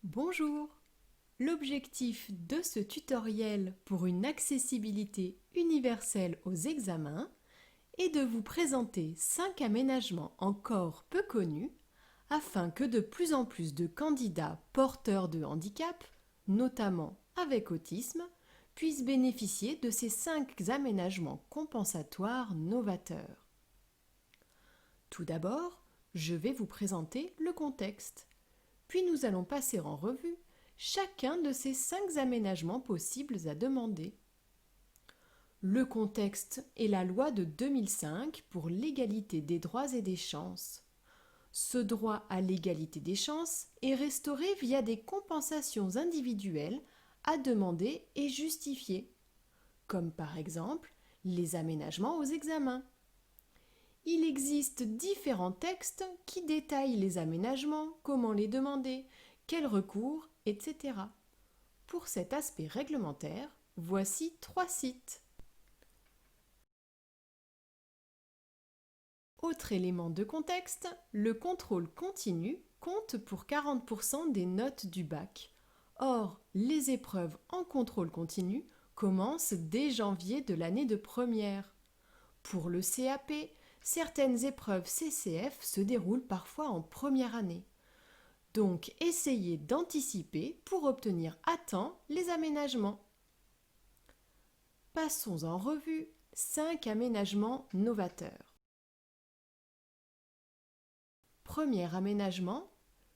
Bonjour! L'objectif de ce tutoriel pour une accessibilité universelle aux examens est de vous présenter 5 aménagements encore peu connus afin que de plus en plus de candidats porteurs de handicap, notamment avec autisme, puissent bénéficier de ces 5 aménagements compensatoires novateurs. Tout d'abord, je vais vous présenter le contexte. Puis nous allons passer en revue chacun de ces 5 aménagements possibles à demander. Le contexte est la loi de 2005 pour l'égalité des droits et des chances. Ce droit à l'égalité des chances est restauré via des compensations individuelles à demander et justifier, comme par exemple les aménagements aux examens. Il existe différents textes qui détaillent les aménagements, comment les demander, quels recours, etc. Pour cet aspect réglementaire, voici 3 sites. Autre élément de contexte, le contrôle continu compte pour 40% des notes du bac. Or, les épreuves en contrôle continu commencent dès janvier de l'année de première. Pour le CAP, certaines épreuves CCF se déroulent parfois en première année. Donc, essayez d'anticiper pour obtenir à temps les aménagements. Passons en revue 5 aménagements novateurs. Premier aménagement,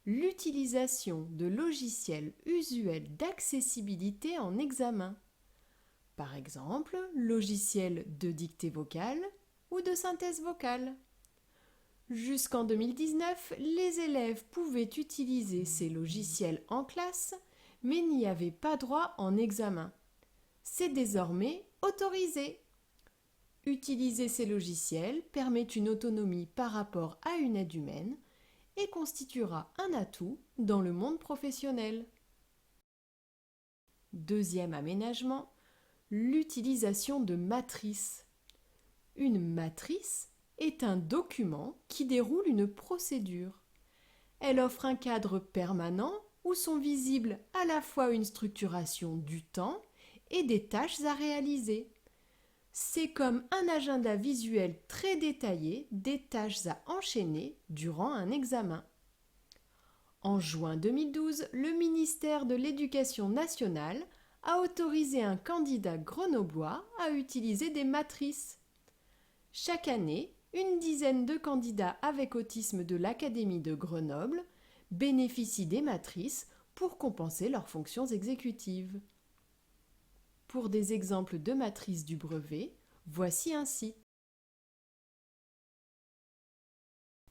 l'utilisation de logiciels usuels d'accessibilité en examen. Par exemple, logiciels de dictée vocale ou de synthèse vocale. Jusqu'en 2019, les élèves pouvaient utiliser ces logiciels en classe, mais n'y avaient pas droit en examen. C'est désormais autorisé. Utiliser ces logiciels permet une autonomie par rapport à une aide humaine et constituera un atout dans le monde professionnel. Deuxième aménagement, l'utilisation de matrices. Une matrice est un document qui déroule une procédure. Elle offre un cadre permanent où sont visibles à la fois une structuration du temps et des tâches à réaliser. C'est comme un agenda visuel très détaillé des tâches à enchaîner durant un examen. En juin 2012, le ministère de l'Éducation nationale a autorisé un candidat grenoblois à utiliser des matrices. Chaque année, une dizaine de candidats avec autisme de l'Académie de Grenoble bénéficient des matrices pour compenser leurs fonctions exécutives. Pour des exemples de matrices du brevet, voici un site.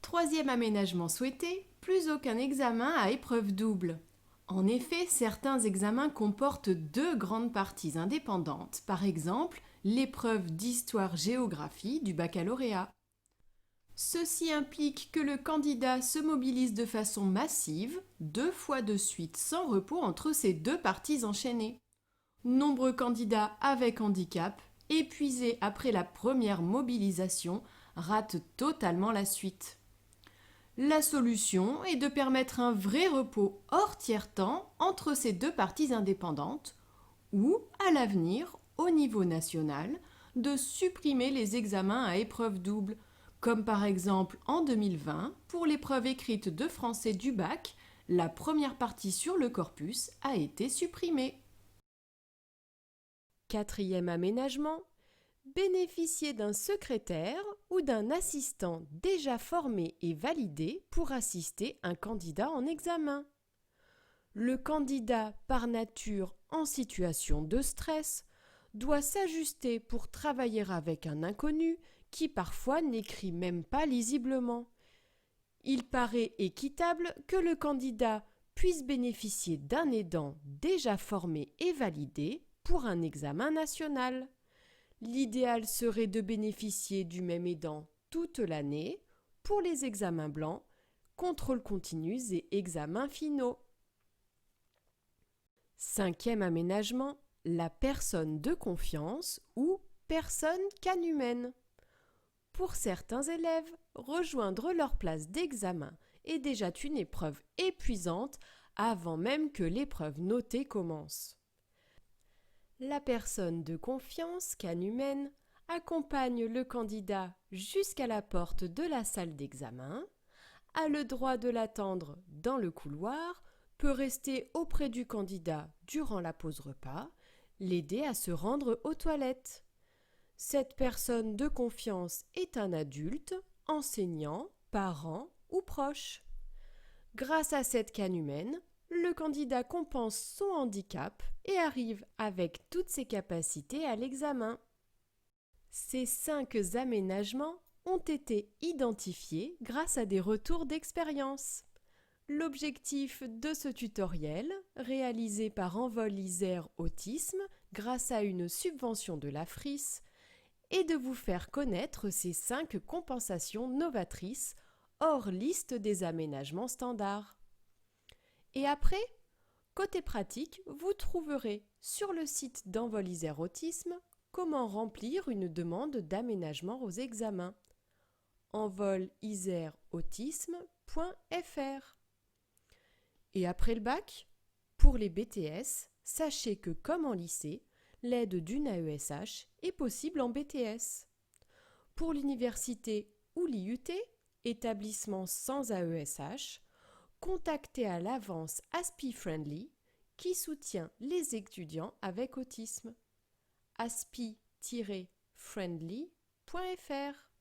Troisième aménagement souhaité, plus aucun examen à épreuve double. En effet, certains examens comportent 2 grandes parties indépendantes, par exemple l'épreuve d'histoire-géographie du baccalauréat. Ceci implique que le candidat se mobilise de façon massive, 2 fois de suite sans repos entre ces 2 parties enchaînées. Nombreux candidats avec handicap, épuisés après la première mobilisation, ratent totalement la suite. La solution est de permettre un vrai repos hors tiers-temps entre ces 2 parties indépendantes ou, à l'avenir, au niveau national, de supprimer les examens à épreuve double, comme par exemple en 2020 pour l'épreuve écrite de français du bac, la première partie sur le corpus a été supprimée. Quatrième aménagement, bénéficier d'un secrétaire ou d'un assistant déjà formé et validé pour assister un candidat en examen. Le candidat, par nature en situation de stress, doit s'ajuster pour travailler avec un inconnu qui parfois n'écrit même pas lisiblement. Il paraît équitable que le candidat puisse bénéficier d'un aidant déjà formé et validé pour un examen national. L'idéal serait de bénéficier du même aidant toute l'année pour les examens blancs, contrôles continus et examens finaux. Cinquième aménagement, la personne de confiance ou personne canumène. Pour certains élèves, rejoindre leur place d'examen est déjà une épreuve épuisante avant même que l'épreuve notée commence. La personne de confiance, canumène, accompagne le candidat jusqu'à la porte de la salle d'examen, a le droit de l'attendre dans le couloir, peut rester auprès du candidat durant la pause repas, l'aider à se rendre aux toilettes. Cette personne de confiance est un adulte, enseignant, parent ou proche. Grâce à cette canumène, le candidat compense son handicap et arrive avec toutes ses capacités à l'examen. Ces 5 aménagements ont été identifiés grâce à des retours d'expérience. L'objectif de ce tutoriel, réalisé par Envol Isère Autisme grâce à une subvention de la FRIS, est de vous faire connaître ces 5 compensations novatrices hors liste des aménagements standards. Et après, côté pratique, vous trouverez sur le site d'Envol Isère Autisme comment remplir une demande d'aménagement aux examens. envolisèreautisme.fr. Et après le bac, pour les BTS, sachez que comme en lycée, l'aide d'une AESH est possible en BTS. Pour l'université ou l'IUT, établissement sans AESH, contactez à l'avance Aspi Friendly qui soutient les étudiants avec autisme. aspi-friendly.fr